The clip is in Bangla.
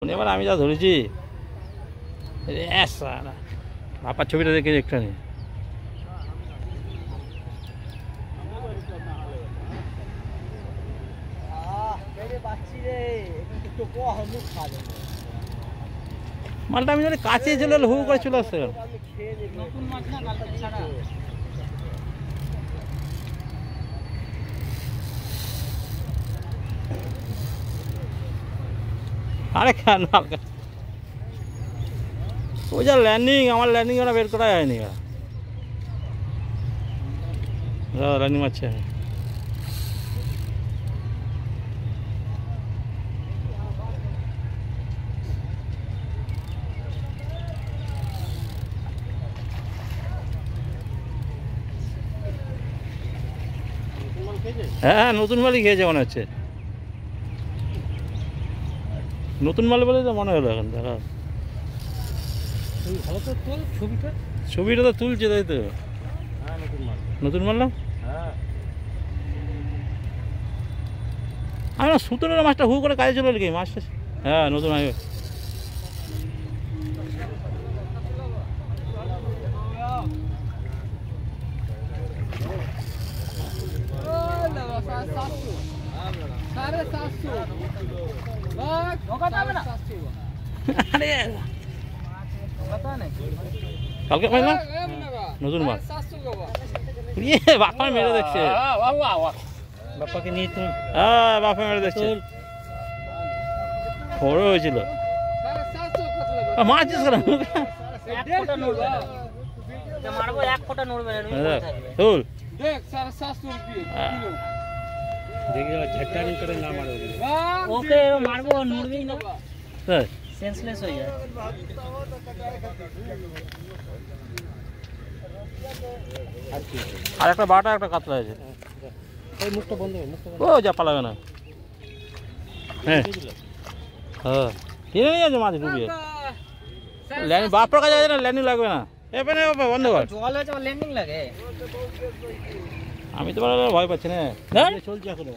এবার আমি যা ধরেছি বাপার ছবিটা দেখে একটা নেই। মালটা আমি জানি কাছে চলে হু করে চলে আসছে। আরে কেন ওই যা ল্যান্ডিং, আমার ল্যান্ডিং ওরা বের করা যায়নি। ল্যান্ডিং মারছে। হ্যাঁ নতুন মালই খেয়েছে মনে হচ্ছে। নতুন মাল বলে তো মনে হলো এখন। দেখা ছবিটা তো তুলছে তাই তো। নতুন মাল না আমি না সুতোর মাছটা হু করে কাজে চলে গিয়ে মাছটা। হ্যাঁ নতুন মাছ। কালকে পাই না নতুন মাছ বাপা মেরে দেখছে। বাপাকে নিয়ে তুমি? হ্যাঁ বাপা মেরে দেখছে। বড় হয়েছিল মাছ মারবো 1 ফোঁটা নড়বে না। দেখি ঝট্টানি করে না মারো ওকে মারবো নড়বেই না স্যার সেন্সলেস হয়ে যায়। আর একটা বাটা একটা কাতলা আছে। এই মুখটা বন্ধ হবে, মুখটা ও যা পালাবে না। হ্যাঁ হ্যাঁ কিনে নিয়ে আছে মাছ ডুবিয়ে। ল্যান্ডিং বাপর কাছে আছে না, ল্যান্ডিং লাগবে না। এখানে বন্ধ কর। জল হয়েছে ল্যান্ডিং লাগে। আমি তো ভয় পাচ্ছি না, চলছে এখন।